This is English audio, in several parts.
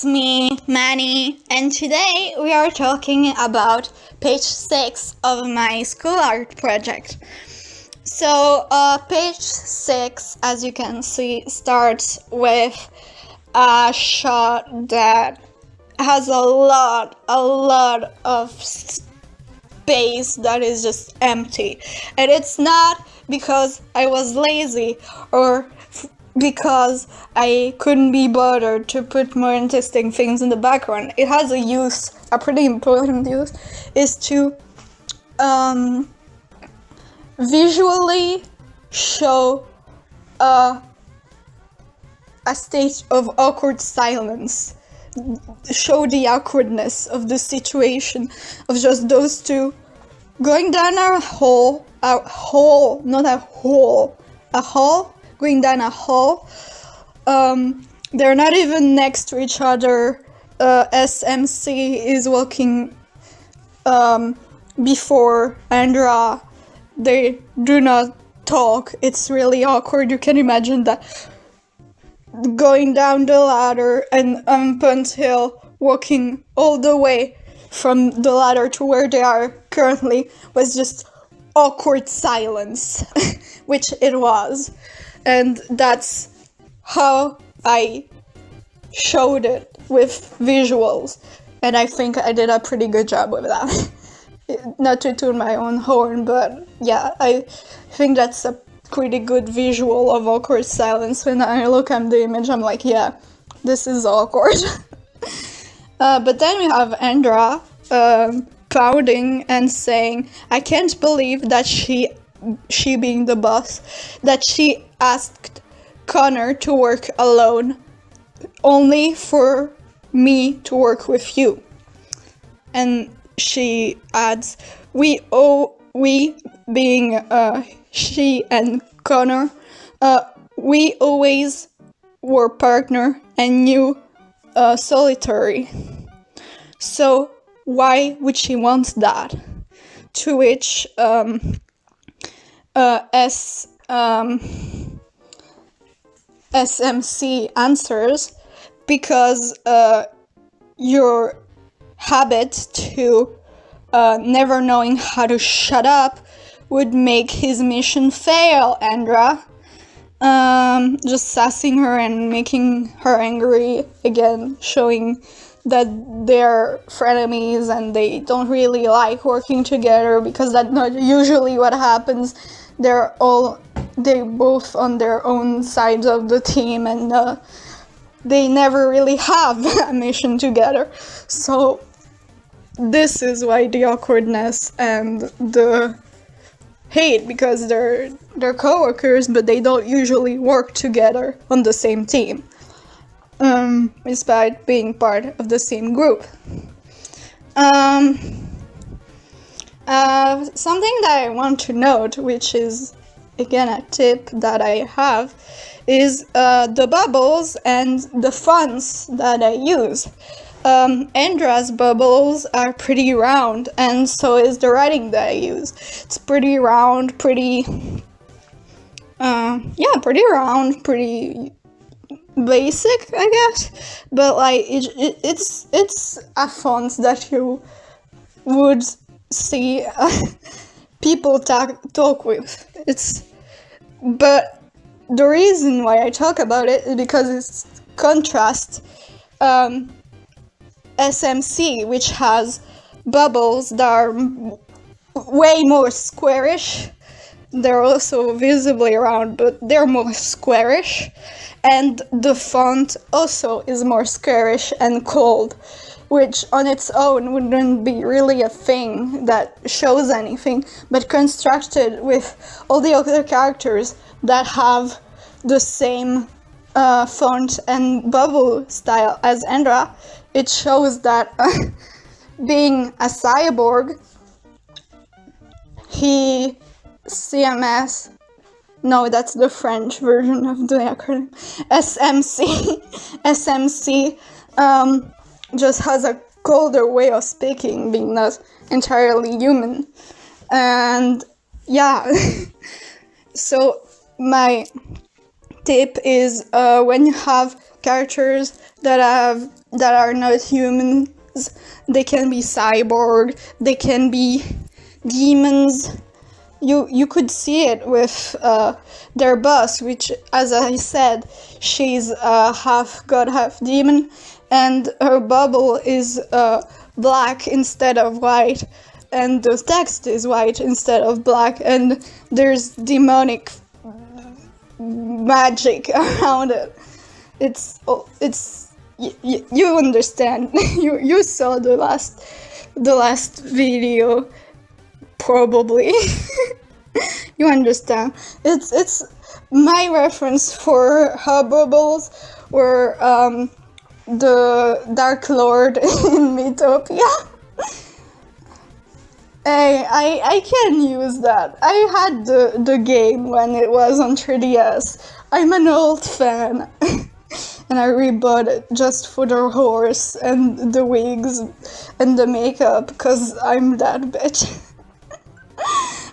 me, Manny, and today we are talking about page 6 of my school art project. So, page 6, as you can see, starts with a shot that has a lot of space that is just empty. And it's not because I was lazy or because I couldn't be bothered to put more interesting things in the background. It has a use, a pretty important use, is to visually show a state of awkward silence, show the awkwardness of the situation of just those two going down a hall, going down a hall. They're not even next to each other. SMC is walking before Andra. They do not talk. It's really awkward. You can imagine that. Going down the ladder and up until walking all the way from the ladder to where they are currently was just awkward silence, which it was. And that's how I showed it with visuals. And I think I did a pretty good job with that. Not to toot my own horn, but yeah, I think that's a pretty good visual of awkward silence. When I look at the image, I'm like, yeah, this is awkward. But then we have Andra pouting and saying, I can't believe that she being the boss, that she asked Connor to work alone only for me to work with you. And she adds, we being she and Connor, we always were partner and you solitary. So why would she want that? To which SMC answers, because your habit to never knowing how to shut up would make his mission fail, Andra. Just sassing her and making her angry again, showing that they're frenemies and they don't really like working together, because that's not usually what happens. They're both on their own sides of the team, and they never really have a mission together. So this is why the awkwardness and the hate, because they're co-workers, but they don't usually work together on the same team, despite being part of the same group. Something that I want to note, which is again a tip that I have, is the bubbles and the fonts that I use. Andra's bubbles are pretty round, and so is the writing that I use. It's pretty round, pretty round, pretty basic, I guess. But like it's a font that you would see people talk with. But the reason why I talk about it is because it's contrast SMC, which has bubbles that are way more squarish. They're also visibly round, but they're more squarish. And the font also is more squarish and cold, which on its own wouldn't be really a thing that shows anything, but constructed with all the other characters that have the same font and bubble style as Andra, it shows that being a cyborg, that's the French version of the acronym, SMC just has a colder way of speaking, being not entirely human. And yeah, so my tip is when you have characters that are not humans, they can be cyborg, they can be demons. You could see it with their boss, which, as I said, she's half god, half demon, and her bubble is black instead of white, and the text is white instead of black, and there's demonic magic around it. You understand. you saw the last video, probably. You understand. It's my reference for her bubbles were the Dark Lord in Mythopia. Hey, I can use that. I had the game when it was on 3DS. I'm an old fan. And I rebought it just for the horse and the wigs and the makeup, because I'm that bitch.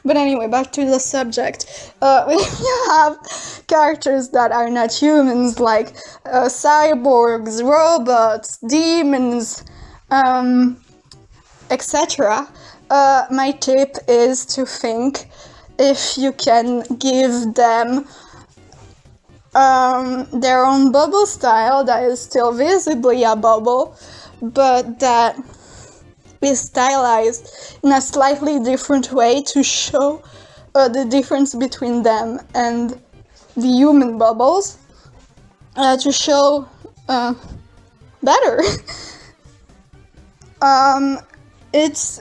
But anyway, back to the subject. If you have characters that are not humans, like cyborgs, robots, demons, etc., my tip is to think if you can give them their own bubble style that is still visibly a bubble, but that is stylized in a slightly different way to show the difference between them and the human bubbles, to show better. It's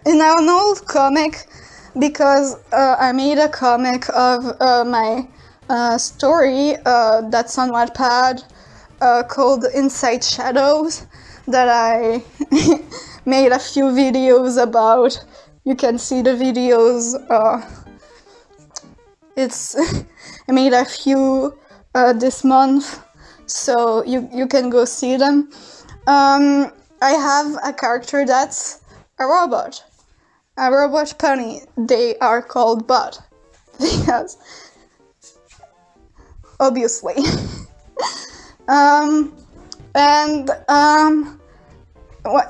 in an old comic, because I made a comic of my story that's on Wattpad called Inside Shadows, that I made a few videos about. You can see the videos. I made a few this month, so you can go see them. I have a character that's a robot pony. They are called bot because obviously.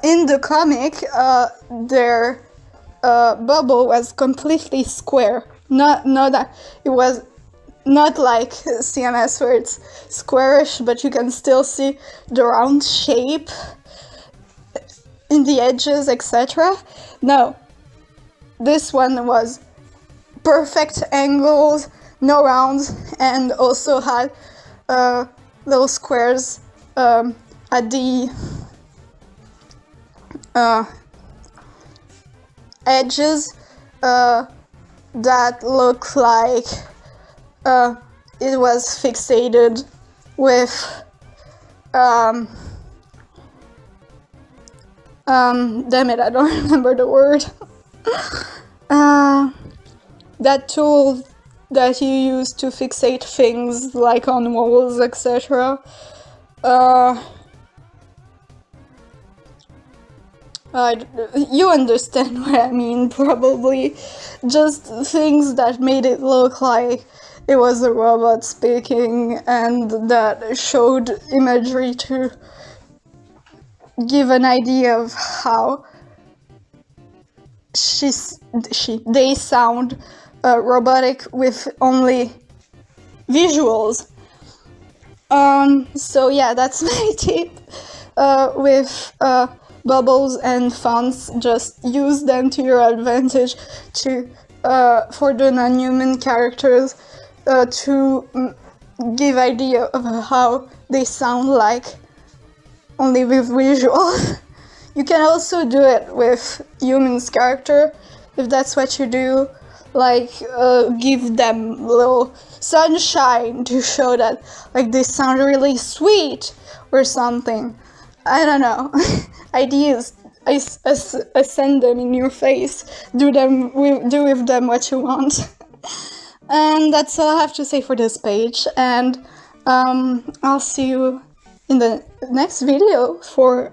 In the comic, their bubble was completely square. Not that it was not like CMS where it's squarish, but you can still see the round shape in the edges, etc. No, this one was perfect angles, no rounds, and also had little squares at the edges that look like it was fixated with damn it, I don't remember the word. That tool that you use to fixate things like on walls, etc. You understand what I mean, probably. Just things that made it look like it was a robot speaking, and that showed imagery to give an idea of how they sound robotic with only visuals. So yeah, that's my tip with bubbles and fonts. Just use them to your advantage to for the non-human characters to give idea of how they sound like only with visuals. You can also do it with humans character if that's what you do, like give them little sunshine to show that like they sound really sweet or something. I don't know. Ideas, I send them in your face. Do with them what you want. And that's all I have to say for this page, and I'll see you in the next video for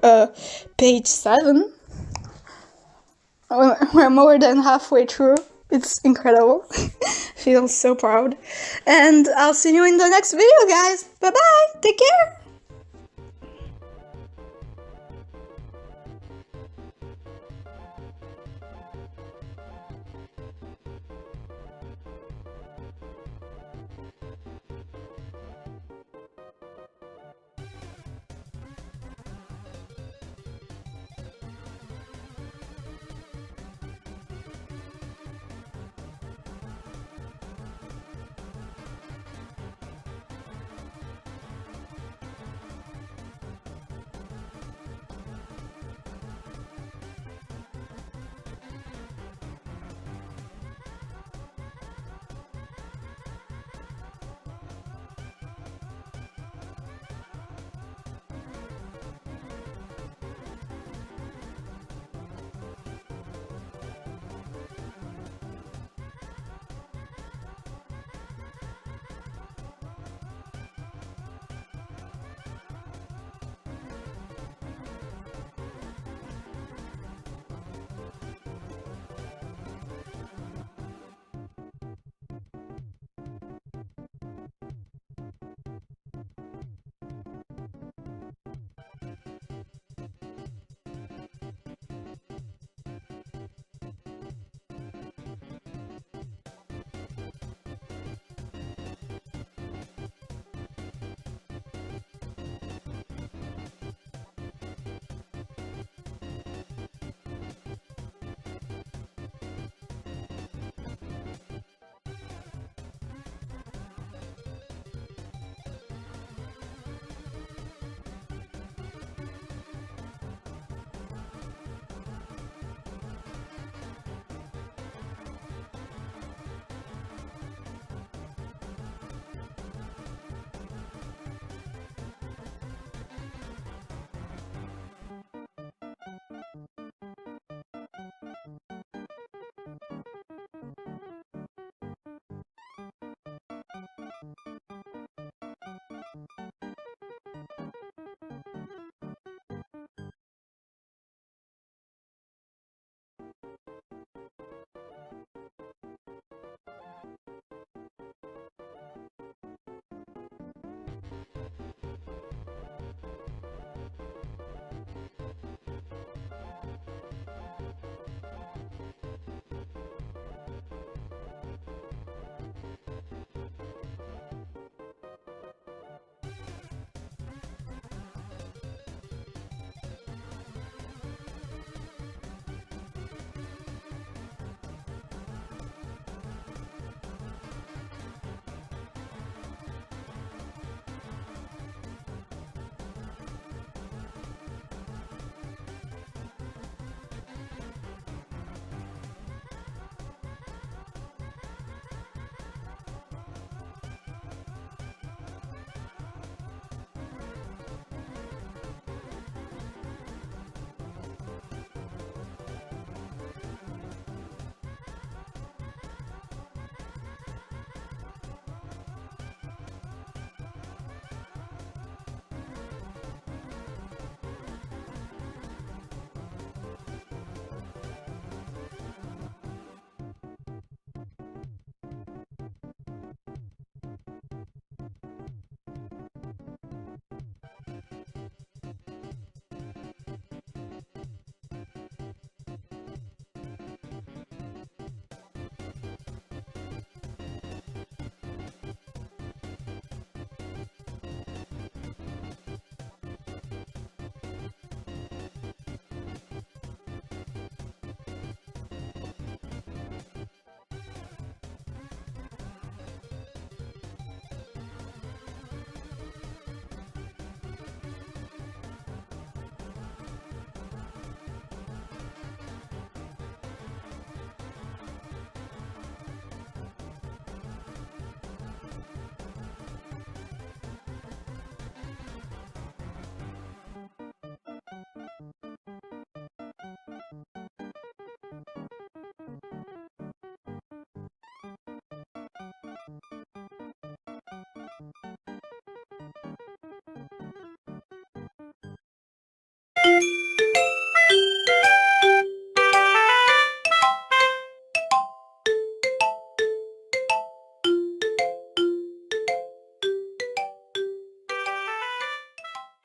page 7. We're more than halfway through. It's incredible. Feel so proud. And I'll see you in the next video, guys. Bye bye. Take care.